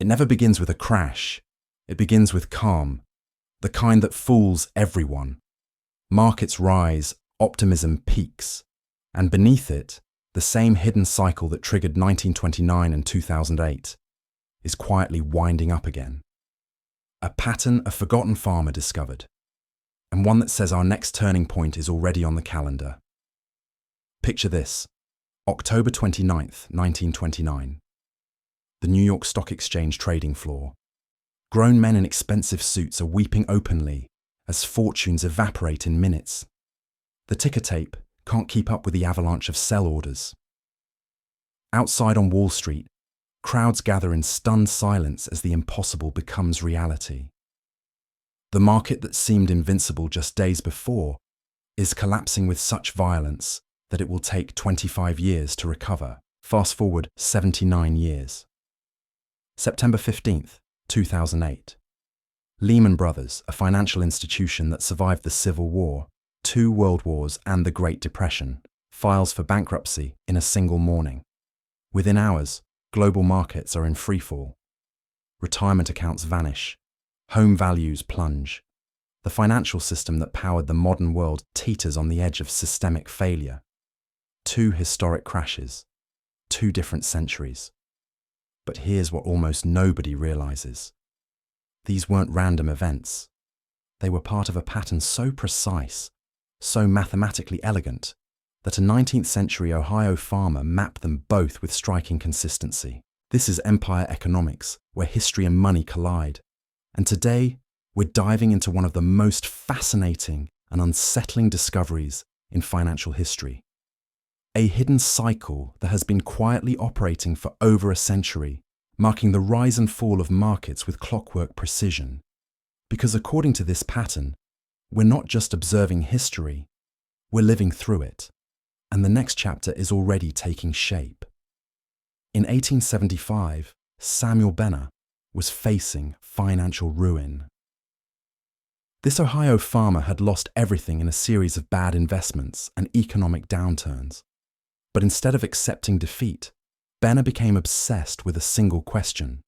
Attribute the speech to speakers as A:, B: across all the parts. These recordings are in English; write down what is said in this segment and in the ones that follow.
A: It never begins with a crash. It begins with calm, the kind that fools everyone. Markets rise, optimism peaks, and beneath it, the same hidden cycle that triggered 1929 and 2008 is quietly winding up again. A pattern a forgotten farmer discovered, and one that says our next turning point is already on the calendar. Picture this: October 29th, 1929. The New York Stock Exchange trading floor. Grown men in expensive suits are weeping openly as fortunes evaporate in minutes. The ticker tape can't keep up with the avalanche of sell orders. Outside on Wall Street, crowds gather in stunned silence as the impossible becomes reality. The market that seemed invincible just days before is collapsing with such violence that it will take 25 years to recover. Fast forward 79 years. September 15th, 2008. Lehman Brothers, a financial institution that survived the Civil War, 2 world wars and the Great Depression, files for bankruptcy in a single morning. Within hours, global markets are in freefall. Retirement accounts vanish. Home values plunge. The financial system that powered the modern world teeters on the edge of systemic failure. 2 historic crashes. 2 different centuries. But here's what almost nobody realizes. These weren't random events. They were part of a pattern so precise, so mathematically elegant, that a 19th century Ohio farmer mapped them both with striking consistency. This is empire economics, where history and money collide. And today, we're diving into one of the most fascinating and unsettling discoveries in financial history. A hidden cycle that has been quietly operating for over a century, marking the rise and fall of markets with clockwork precision. Because according to this pattern, we're not just observing history, we're living through it. And the next chapter is already taking shape. In 1875, Samuel Benner was facing financial ruin. This Ohio farmer had lost everything in a series of bad investments and economic downturns. But instead of accepting defeat, Benner became obsessed with a single question.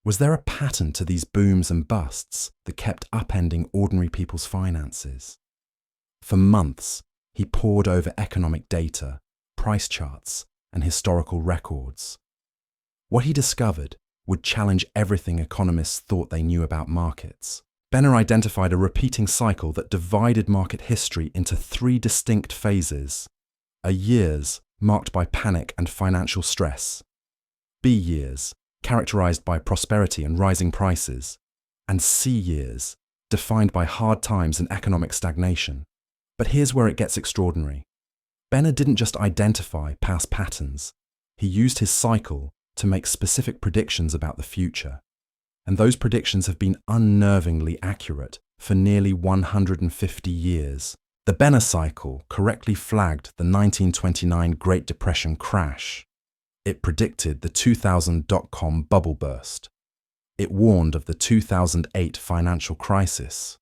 A: Was there a pattern to these booms and busts that kept upending ordinary people's finances? For months, he pored over economic data, price charts, and historical records. What he discovered would challenge everything economists thought they knew about markets. Benner identified a repeating cycle that divided market history into 3 distinct phases: A years marked by panic and financial stress, B years characterized by prosperity and rising prices, and C years defined by hard times and economic stagnation. But here's where it gets extraordinary. Benner didn't just identify past patterns, he used his cycle to make specific predictions about the future. And those predictions have been unnervingly accurate for nearly 150 years. The Benner cycle correctly flagged the 1929 Great Depression crash. It predicted the 2000 dot-com bubble burst. It warned of the 2008 financial crisis.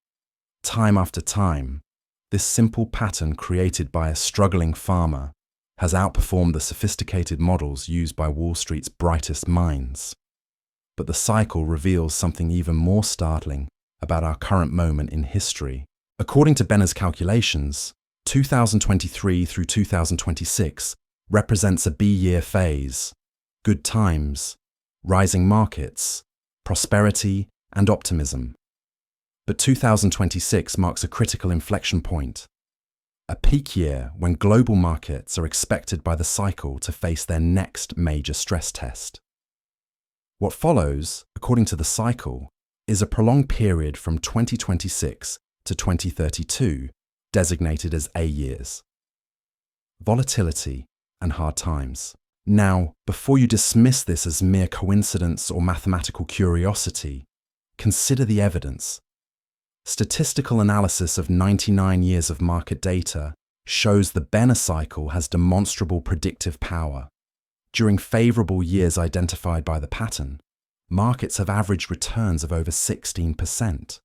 A: Time after time, this simple pattern created by a struggling farmer has outperformed the sophisticated models used by Wall Street's brightest minds. But the cycle reveals something even more startling about our current moment in history. According to Benner's calculations, 2023 through 2026 represents a B-year phase: good times, rising markets, prosperity, and optimism. But 2026 marks a critical inflection point, a peak year when global markets are expected by the cycle to face their next major stress test. What follows, according to the cycle, is a prolonged period from 2026 to 2032, designated as A years. Volatility and hard times. Now, before you dismiss this as mere coincidence or mathematical curiosity, consider the evidence. Statistical analysis of 99 years of market data shows the Benner cycle has demonstrable predictive power. During favorable years identified by the pattern, markets have averaged returns of over 16%.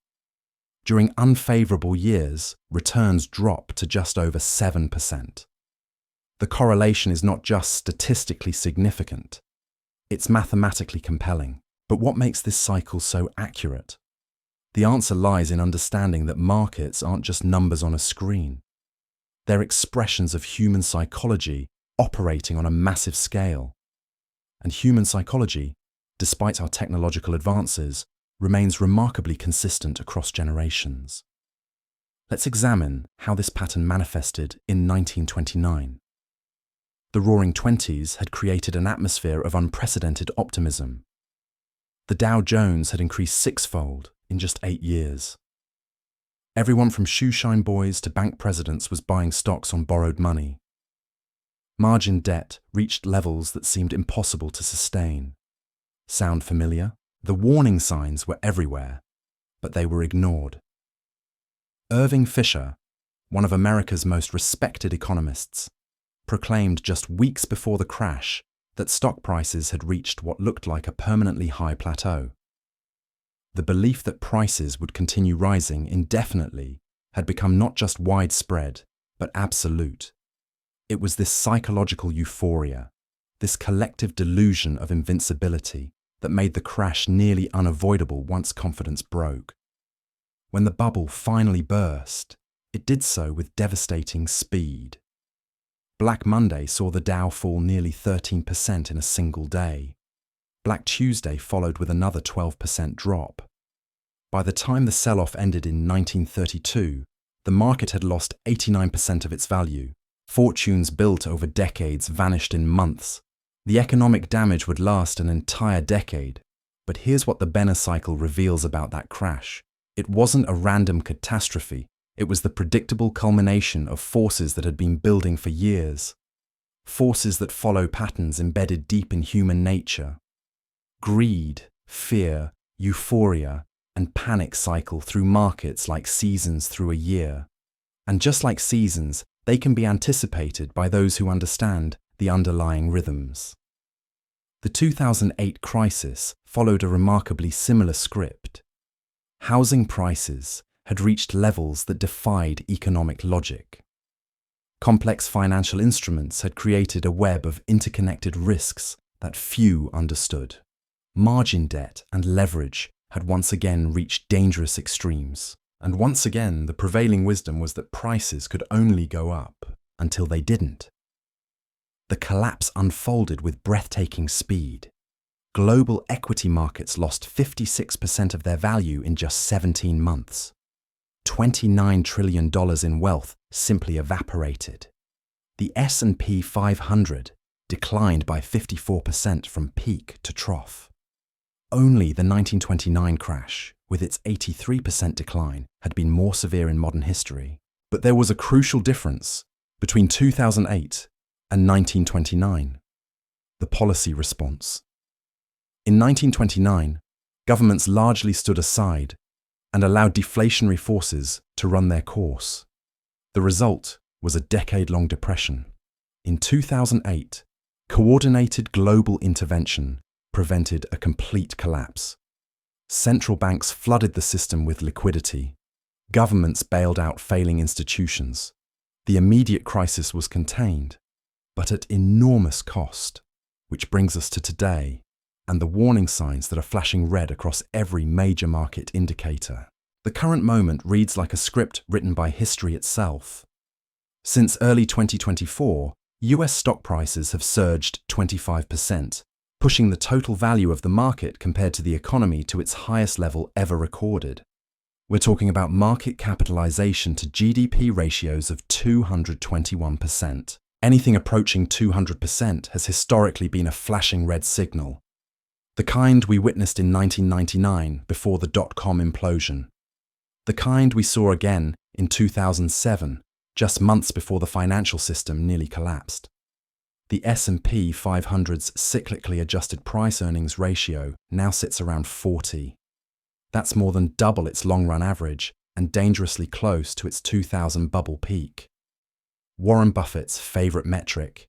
A: During unfavorable years, returns drop to just over 7%. The correlation is not just statistically significant, it's mathematically compelling. But what makes this cycle so accurate? The answer lies in understanding that markets aren't just numbers on a screen. They're expressions of human psychology operating on a massive scale. And human psychology, despite our technological advances, remains remarkably consistent across generations. Let's examine how this pattern manifested in 1929. The Roaring Twenties had created an atmosphere of unprecedented optimism. The Dow Jones had increased sixfold in just 8 years. Everyone from shoeshine boys to bank presidents was buying stocks on borrowed money. Margin debt reached levels that seemed impossible to sustain. Sound familiar? The warning signs were everywhere, but they were ignored. Irving Fisher, one of America's most respected economists, proclaimed just weeks before the crash that stock prices had reached what looked like a permanently high plateau. The belief that prices would continue rising indefinitely had become not just widespread, but absolute. It was this psychological euphoria, this collective delusion of invincibility, that made the crash nearly unavoidable once confidence broke. When the bubble finally burst, it did so with devastating speed. Black Monday saw the Dow fall nearly 13% in a single day. Black Tuesday followed with another 12% drop. By the time the sell-off ended in 1932, the market had lost 89% of its value. Fortunes built over decades vanished in months. The economic damage would last an entire decade. But here's what the Benner cycle reveals about that crash. It wasn't a random catastrophe. It was the predictable culmination of forces that had been building for years. Forces that follow patterns embedded deep in human nature. Greed, fear, euphoria, and panic cycle through markets like seasons through a year. And just like seasons, they can be anticipated by those who understand the underlying rhythms. The 2008 crisis followed a remarkably similar script. Housing prices had reached levels that defied economic logic. Complex financial instruments had created a web of interconnected risks that few understood. Margin debt and leverage had once again reached dangerous extremes. And once again, the prevailing wisdom was that prices could only go up until they didn't. The collapse unfolded with breathtaking speed. Global equity markets lost 56% of their value in just 17 months. $29 trillion in wealth simply evaporated. The S&P 500 declined by 54% from peak to trough. Only the 1929 crash, with its 83% decline, had been more severe in modern history. But there was a crucial difference between 2008 and 1929: the policy response. In 1929, governments largely stood aside and allowed deflationary forces to run their course. The result was a decade-long depression. In 2008, coordinated global intervention prevented a complete collapse. Central banks flooded the system with liquidity. Governments bailed out failing institutions. The immediate crisis was contained, but at enormous cost, which brings us to today and the warning signs that are flashing red across every major market indicator. The current moment reads like a script written by history itself. Since early 2024, US stock prices have surged 25%, pushing the total value of the market compared to the economy to its highest level ever recorded. We're talking about market capitalization to GDP ratios of 221%. Anything approaching 200% has historically been a flashing red signal. The kind we witnessed in 1999 before the dot-com implosion. The kind we saw again in 2007, just months before the financial system nearly collapsed. The S&P 500's cyclically adjusted price-earnings ratio now sits around 40. That's more than double its long-run average and dangerously close to its 2000 bubble peak. Warren Buffett's favorite metric,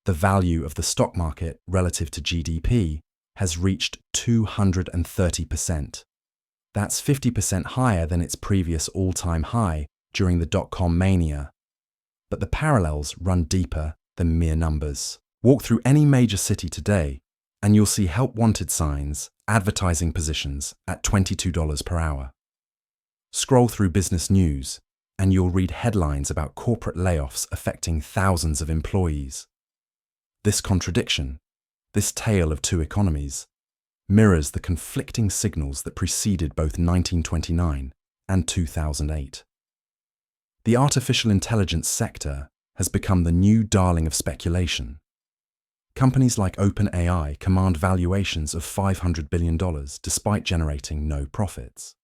A: the value of the stock market relative to GDP, has reached 230%. That's 50% higher than its previous all-time high during the dot-com mania. But the parallels run deeper than mere numbers. Walk through any major city today, and you'll see help wanted signs, advertising positions at $22 per hour. Scroll through business news, and you'll read headlines about corporate layoffs affecting thousands of employees. This contradiction, this tale of two economies, mirrors the conflicting signals that preceded both 1929 and 2008. The artificial intelligence sector has become the new darling of speculation. Companies like OpenAI command valuations of $500 billion despite generating no profits.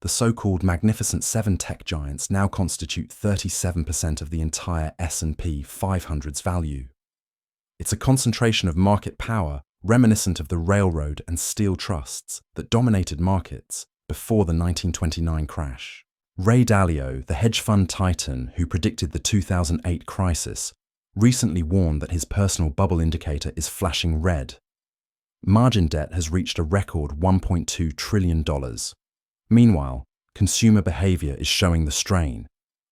A: The so-called Magnificent Seven tech giants now constitute 37% of the entire S&P 500's value. It's a concentration of market power reminiscent of the railroad and steel trusts that dominated markets before the 1929 crash. Ray Dalio, the hedge fund titan who predicted the 2008 crisis, recently warned that his personal bubble indicator is flashing red. Margin debt has reached a record $1.2 trillion. Meanwhile, consumer behavior is showing the strain.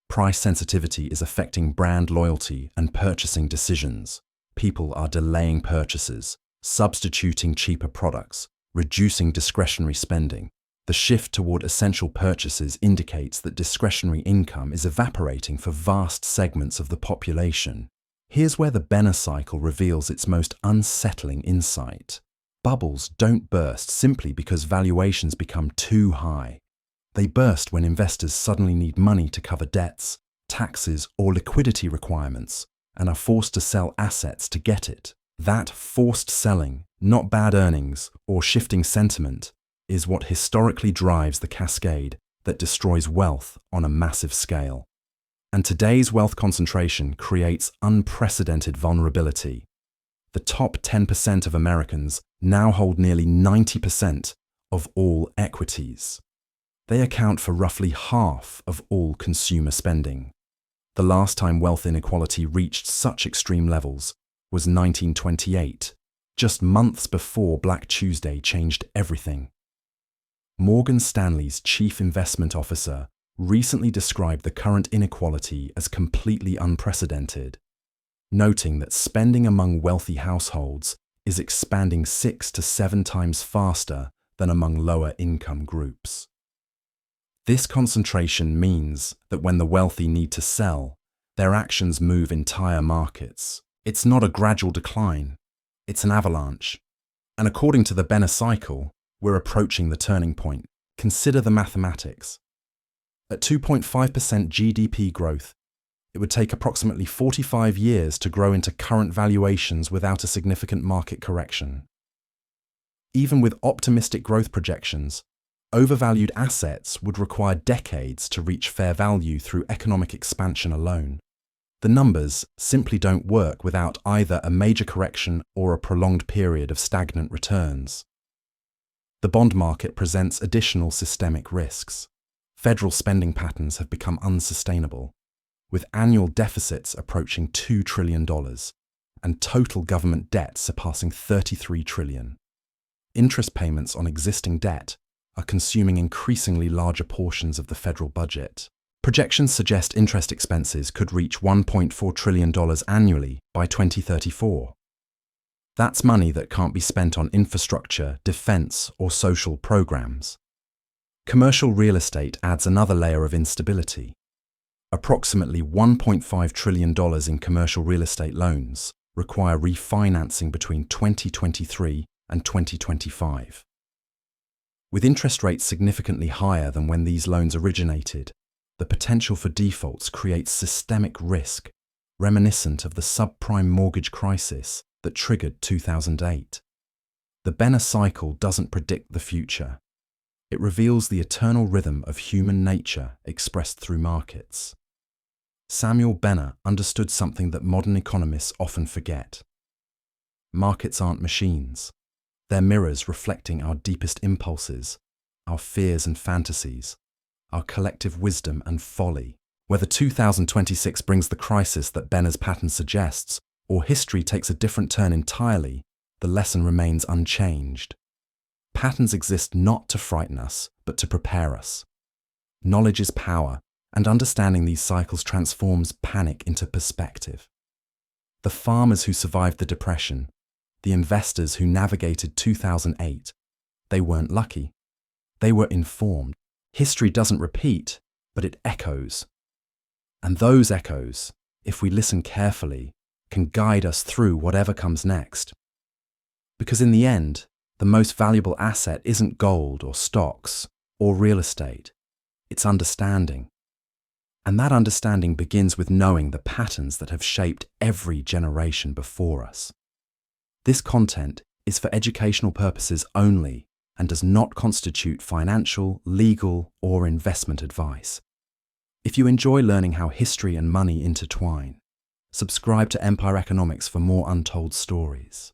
A: Price sensitivity is affecting brand loyalty and purchasing decisions. People are delaying purchases, substituting cheaper products, reducing discretionary spending. The shift toward essential purchases indicates that discretionary income is evaporating for vast segments of the population. Here's where the Benner cycle reveals its most unsettling insight. Bubbles don't burst simply because valuations become too high. They burst when investors suddenly need money to cover debts, taxes, or liquidity requirements, and are forced to sell assets to get it. That forced selling, not bad earnings or shifting sentiment, is what historically drives the cascade that destroys wealth on a massive scale. And today's wealth concentration creates unprecedented vulnerability. The top 10% of Americans now hold nearly 90% of all equities. They account for roughly half of all consumer spending. The last time wealth inequality reached such extreme levels was 1928, just months before Black Tuesday changed everything. Morgan Stanley's chief investment officer recently described the current inequality as completely unprecedented, noting that spending among wealthy households is expanding 6 to 7 times faster than among lower income groups. This concentration means that when the wealthy need to sell, their actions move entire markets. It's not a gradual decline, it's an avalanche. And according to the Benner cycle, we're approaching the turning point. Consider the mathematics. At 2.5% GDP growth, it would take approximately 45 years to grow into current valuations without a significant market correction. Even with optimistic growth projections, overvalued assets would require decades to reach fair value through economic expansion alone. The numbers simply don't work without either a major correction or a prolonged period of stagnant returns. The bond market presents additional systemic risks. Federal spending patterns have become unsustainable, with annual deficits approaching $2 trillion and total government debt surpassing $33 trillion. Interest payments on existing debt are consuming increasingly larger portions of the federal budget. Projections suggest interest expenses could reach $1.4 trillion annually by 2034. That's money that can't be spent on infrastructure, defense, or social programs. Commercial real estate adds another layer of instability. Approximately $1.5 trillion in commercial real estate loans require refinancing between 2023 and 2025. With interest rates significantly higher than when these loans originated, the potential for defaults creates systemic risk, reminiscent of the subprime mortgage crisis that triggered 2008. The Benner cycle doesn't predict the future. It reveals the eternal rhythm of human nature expressed through markets. Samuel Benner understood something that modern economists often forget. Markets aren't machines. They're mirrors reflecting our deepest impulses, our fears and fantasies, our collective wisdom and folly. Whether 2026 brings the crisis that Benner's pattern suggests, or history takes a different turn entirely, the lesson remains unchanged. Patterns exist not to frighten us, but to prepare us. Knowledge is power, and understanding these cycles transforms panic into perspective. The farmers who survived the Depression, the investors who navigated 2008, they weren't lucky. They were informed. History doesn't repeat, but it echoes. And those echoes, if we listen carefully, can guide us through whatever comes next. Because in the end, the most valuable asset isn't gold or stocks or real estate. It's understanding. And that understanding begins with knowing the patterns that have shaped every generation before us. This content is for educational purposes only and does not constitute financial, legal, or investment advice. If you enjoy learning how history and money intertwine, subscribe to Empire Economics for more untold stories.